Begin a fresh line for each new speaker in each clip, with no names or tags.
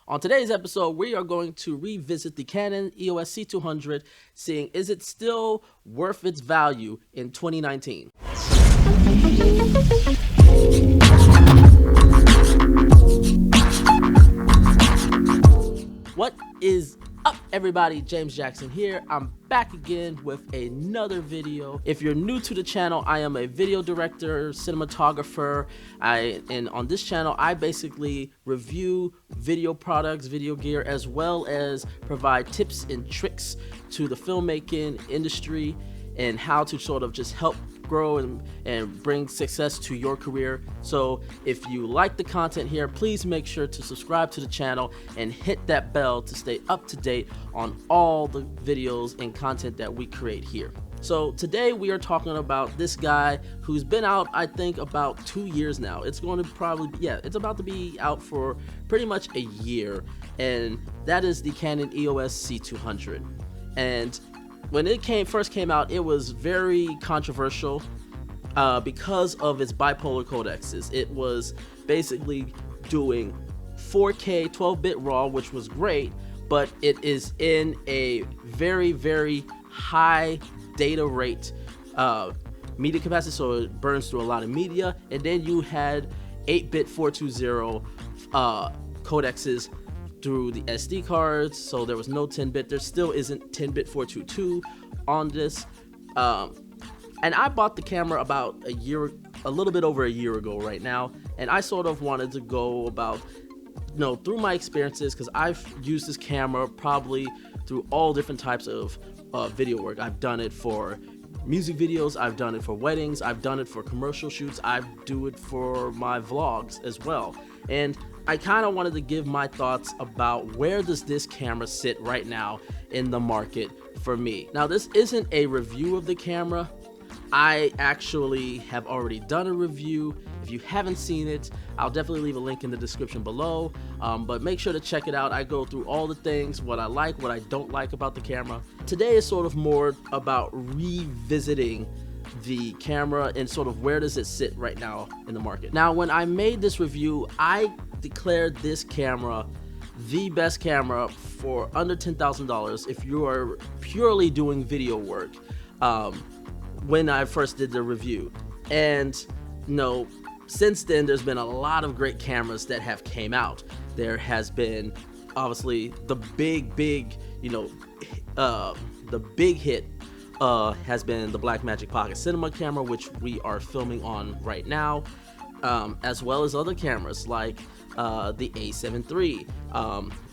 On today's episode, we are going to revisit the Canon EOS C200, seeing is it still worth its value in 2019. What is up, everybody? James Jackson here. I'm back again with another video. If you're new to the channel, I am a video director, cinematographer, and on this channel I basically review video products, video gear, as well as provide tips and tricks to the filmmaking industry and how to sort of just help grow and bring success to your career. So if you like the content here, please make sure to subscribe to the channel and hit that bell to stay up to date on all the videos and content that we create here. So today we are talking about this guy who's been out, I think, about 2 years now. It's going to probably, it's about to be out for pretty much a year, and that is the Canon EOS C200. And when it first came out, it was very controversial because of its bipolar codecs. It was basically doing 4K 12-bit RAW, which was great, but it is in a very, very high data rate media capacity, so it burns through a lot of media. And then you had 8-bit 420 codecs through the SD cards, so there was no 10-bit. There still isn't 10-bit 422 on this. And I bought the camera about a little bit over a year ago right now, and I sort of wanted to go about, through my experiences, because I've used this camera probably through all different types of video work. I've done it for music videos, I've done it for weddings, I've done it for commercial shoots, I do it for my vlogs as well. And I kind of wanted to give my thoughts about where does this camera sit right now in the market for me. Now, this isn't a review of the camera. I actually have already done a review. If you haven't seen it, I'll definitely leave a link in the description below, but make sure to check it out. I go through all the things, what I like, what I don't like about the camera. Today is sort of more about revisiting the camera and sort of where does it sit right now in the market. Now, when I made this review, I declared this camera the best camera for under $10,000 if you are purely doing video work when I first did the review. And since then there's been a lot of great cameras that have came out. There has been obviously the big hit has been the Blackmagic Pocket Cinema camera, which we are filming on right now, as well as other cameras like the A7 III.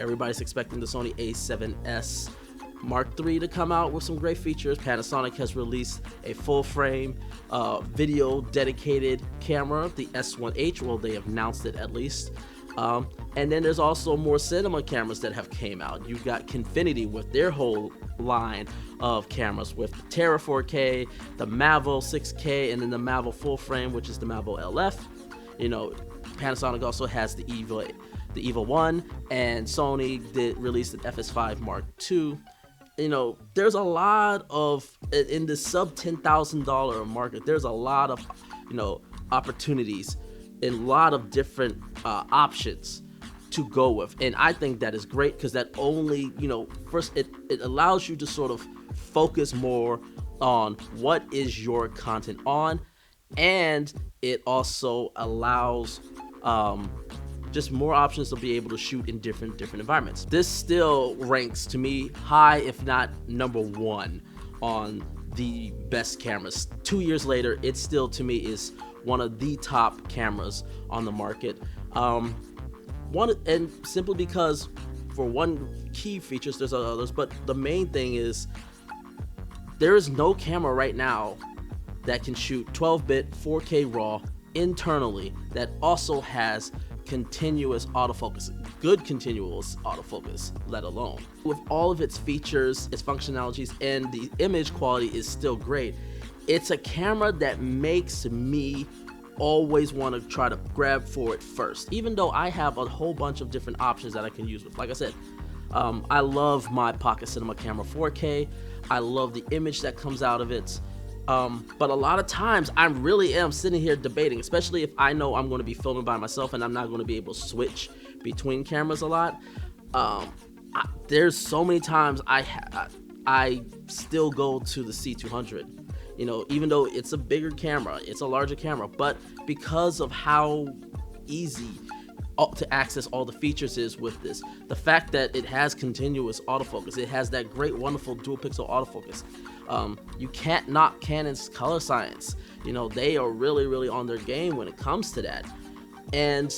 Everybody's expecting the Sony A7S Mark III to come out with some great features. Panasonic has released a full-frame video dedicated camera, the S1H. Well, they have announced it at least. And then there's also more cinema cameras that have came out. You've got Confinity with their whole line of cameras with the Terra 4K, the Mavic 6K, and then the Mavic full frame, which is the Mavic LF. Panasonic also has the Eva 1, and Sony did release the FS5 Mark II. There's a lot of, in the sub $10,000 market, there's a lot of opportunities and a lot of different options to go with, and I think that is great because that only first it allows you to sort of focus more on what is your content on, and it also allows just more options to be able to shoot in different environments. This still ranks to me high, if not number one, on the best cameras. 2 years later, it still to me is one of the top cameras on the market. And simply because for one key features, there's others, but the main thing is there is no camera right now that can shoot 12-bit 4K RAW internally that also has continuous autofocus, good continuous autofocus, let alone. With all of its features, its functionalities, and the image quality is still great, it's a camera that makes me always want to try to grab for it first, even though I have a whole bunch of different options that I can use with. Like I said, I love my Pocket Cinema camera 4K. I love the image that comes out of it. But a lot of times I really am sitting here debating, especially if I know I'm going to be filming by myself and I'm not going to be able to switch between cameras a lot. There's so many times I still go to the C200. You know, even though it's a bigger camera, it's a larger camera, but because of how easy to access all the features is with this, the fact that it has continuous autofocus, it has that great, wonderful dual pixel autofocus. You can't knock Canon's color science. You know, they are really on their game when it comes to that. And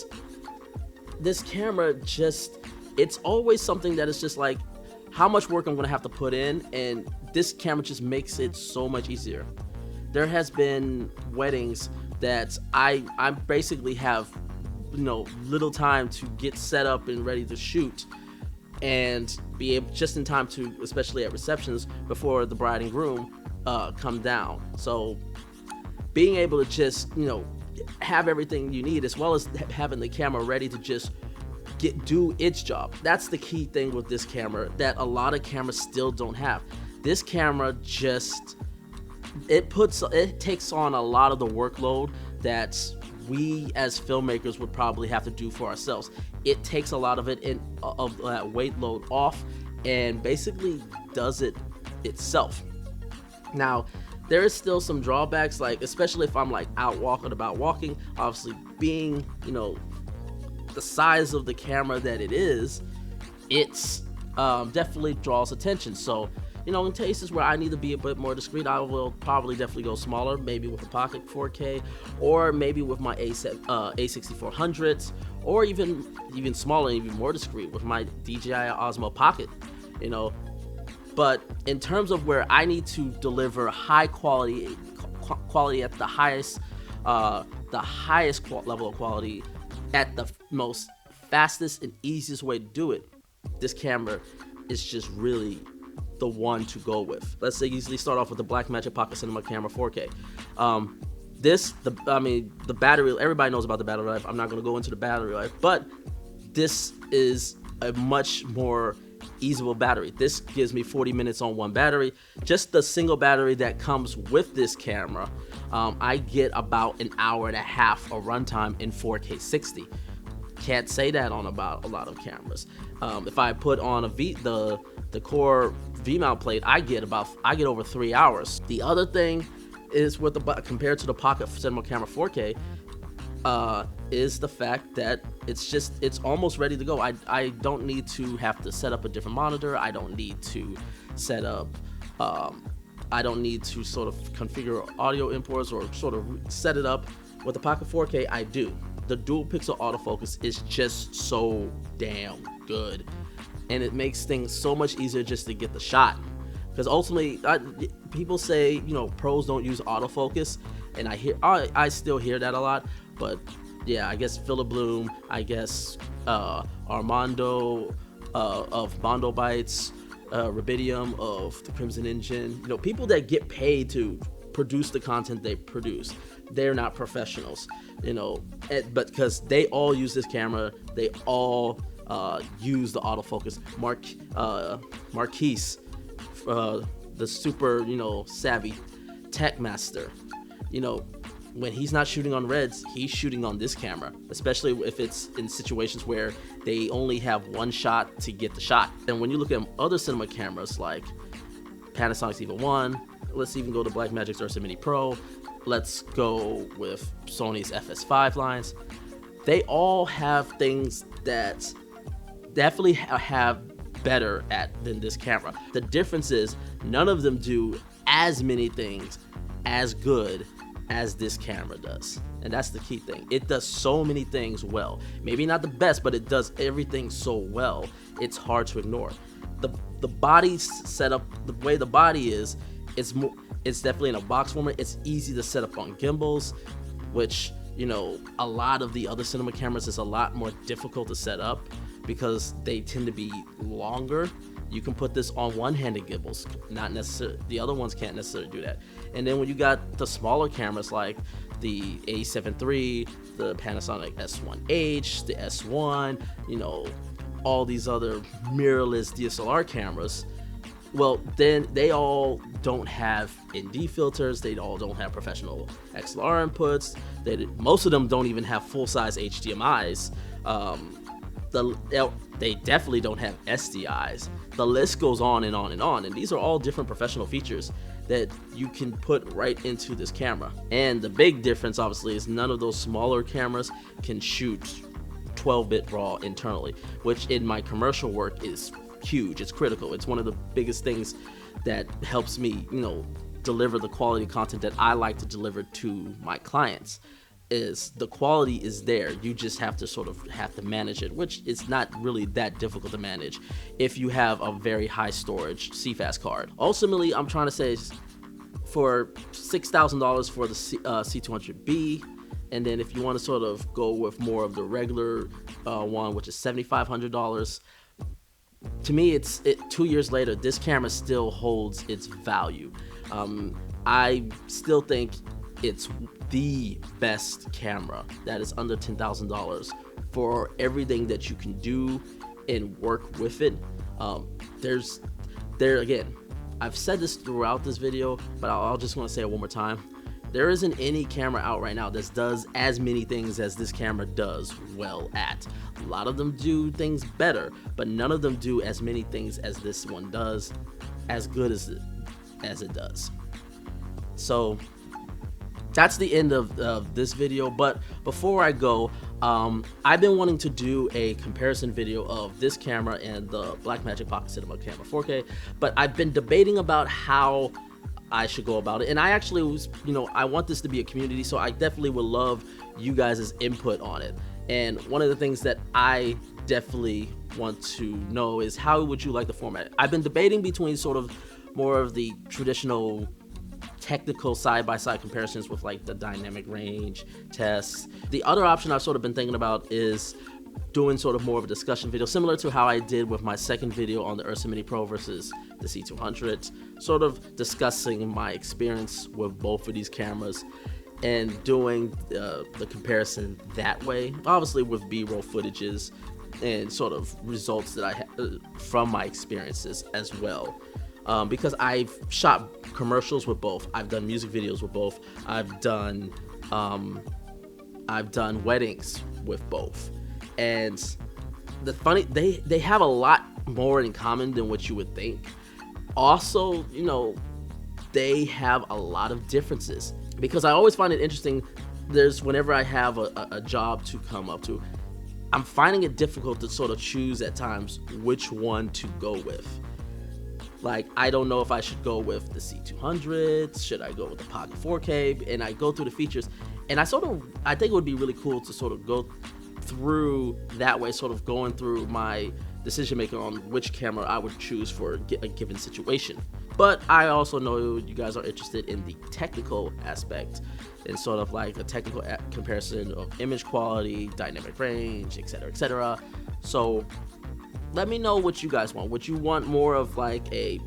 this camera just, it's always something that is just like, how much work I'm gonna have to put in, and this camera just makes it so much easier. There has been weddings that I basically have, you know, little time to get set up and ready to shoot, and be able just in time to, especially at receptions before the bride and groom come down. So being able to just, you know, have everything you need, as well as having the camera ready to just do its job. That's the key thing with this camera that a lot of cameras still don't have. This camera just, it takes on a lot of the workload that we as filmmakers would probably have to do for ourselves. It takes a lot of it of that weight load off and basically does it itself. Now, there is still some drawbacks, like especially if I'm like out walking, obviously being, you know, the size of the camera that it is, it's definitely draws attention. So, you know, in cases where I need to be a bit more discreet, I will probably definitely go smaller, maybe with a pocket 4K, or maybe with my A6400s, or even smaller, even more discreet with my DJI Osmo Pocket, you know. But in terms of where I need to deliver high quality at the highest level of quality at the most fastest and easiest way to do it, this camera is just really the one to go with. Let's say easily start off with the Blackmagic Pocket Cinema Camera 4K. The battery, everybody knows about the battery life. I'm not going to go into the battery life, but this is a much more easable battery. This gives me 40 minutes on one battery. Just the single battery that comes with this camera, I get about an hour and a half of runtime in 4K 60. Can't say that on about a lot of cameras. If I put on the core V-mount plate, I get over 3 hours. The other thing is compared to the Pocket Cinema Camera 4K, is the fact that it's almost ready to go. I don't need to have to set up a different monitor. I don't need to set up I don't need to sort of configure audio imports or sort of set it up. With the Pocket 4K, I do. The dual pixel autofocus is just so damn good, and it makes things so much easier just to get the shot. Because ultimately, people say, you know, pros don't use autofocus, and I still hear that a lot. But yeah, I guess Philip Bloom, I guess Armando of Mondo Bytes, Rubidium of the Crimson Engine, you know, people that get paid to produce the content they produce, they're not professionals, you know, but because they all use this camera, they all use the autofocus. Marquise, the super, you know, savvy tech master, you know, when he's not shooting on reds, he's shooting on this camera, especially if it's in situations where they only have one shot to get the shot. And when you look at other cinema cameras like Panasonic's EVO 1, let's even go to Blackmagic's Ursa Mini Pro, let's go with Sony's FS5 lines, they all have things that definitely have better than this camera. The difference is none of them do as many things as good as this camera does, and that's the key thing. It does so many things well. Maybe not the best, but it does everything so well, it's hard to ignore. The body setup, the way the body is, it's definitely in a box format. It's easy to set up on gimbals, which, you know, a lot of the other cinema cameras is a lot more difficult to set up because they tend to be longer. You can put this on one-handed gimbals, not necessarily, the other ones can't necessarily do that. And then when you got the smaller cameras like the A7 III, the Panasonic S1H, the S1, you know, all these other mirrorless DSLR cameras, well, then they all don't have ND filters, they all don't have professional XLR inputs, most of them don't even have full-size HDMIs. They definitely don't have SDIs. The list goes on and on and on, and these are all different professional features that you can put right into this camera. And the big difference obviously is none of those smaller cameras can shoot 12-bit RAW internally, which in my commercial work is huge. It's critical. It's one of the biggest things that helps me, deliver the quality content that I like to deliver to my clients. Is the quality is there, you just have to manage it, which is not really that difficult to manage if you have a very high storage CFast card. Ultimately, I'm trying to say for $6,000 for the C200B, and then if you want to sort of go with more of the regular one, which is $7,500. To me, 2 years later, this camera still holds its value. I still think it's the best camera that is under $10,000 for everything that you can do and work with it. Again, I've said this throughout this video, but I'll just want to say it one more time. There isn't any camera out right now that does as many things as this camera does well at. A lot of them do things better, but none of them do as many things as this one does, as good as it does. So that's the end of this video. But before I go, I've been wanting to do a comparison video of this camera and the Blackmagic Pocket Cinema Camera 4K, but I've been debating about how I should go about it. And I actually was, I want this to be a community, so I definitely would love you guys' input on it. And one of the things that I definitely want to know is, how would you like the format? I've been debating between sort of more of the traditional technical side-by-side comparisons with like the dynamic range tests. The other option I've sort of been thinking about is doing sort of more of a discussion video, similar to how I did with my second video on the Ursa Mini Pro versus the C200, sort of discussing my experience with both of these cameras and doing the comparison that way, obviously with B-roll footages and sort of results that I had from my experiences as well. Because I've shot commercials with both, I've done music videos with both, I've done weddings with both, and they have a lot more in common than what you would think. Also, they have a lot of differences, because I always find it interesting. Whenever I have a job to come up to, I'm finding it difficult to sort of choose at times which one to go with. Like, I don't know if I should go with the C200, should I go with the Pocket 4K, and I go through the features, and I think it would be really cool to sort of go through that way, sort of going through my decision making on which camera I would choose for a given situation. But I also know you guys are interested in the technical aspect and sort of like a technical comparison of image quality, dynamic range, etc., etc. So let me know what you guys want. Would you want more of like a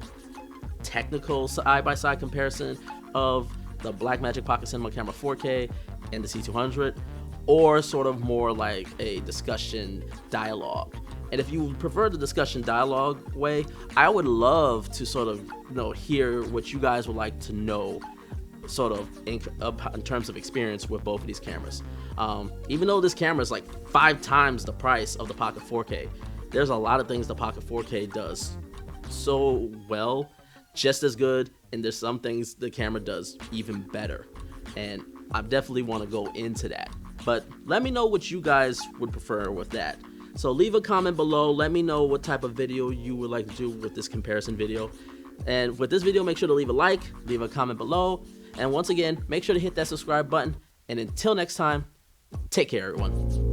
technical side-by-side comparison of the Blackmagic Pocket Cinema Camera 4K and the C200, or sort of more like a discussion dialogue? And if you prefer the discussion dialogue way, I would love to sort of hear what you guys would like to know, sort of in terms of experience with both of these cameras. Even though this camera is like 5 times the price of the Pocket 4K, there's a lot of things the Pocket 4K does so well, just as good, and there's some things the camera does even better, and I definitely want to go into that. But let me know what you guys would prefer with that. So leave a comment below, let me know what type of video you would like to do with this comparison video. And with this video, make sure to leave a like, leave a comment below, and once again, make sure to hit that subscribe button. And until next time, take care, everyone.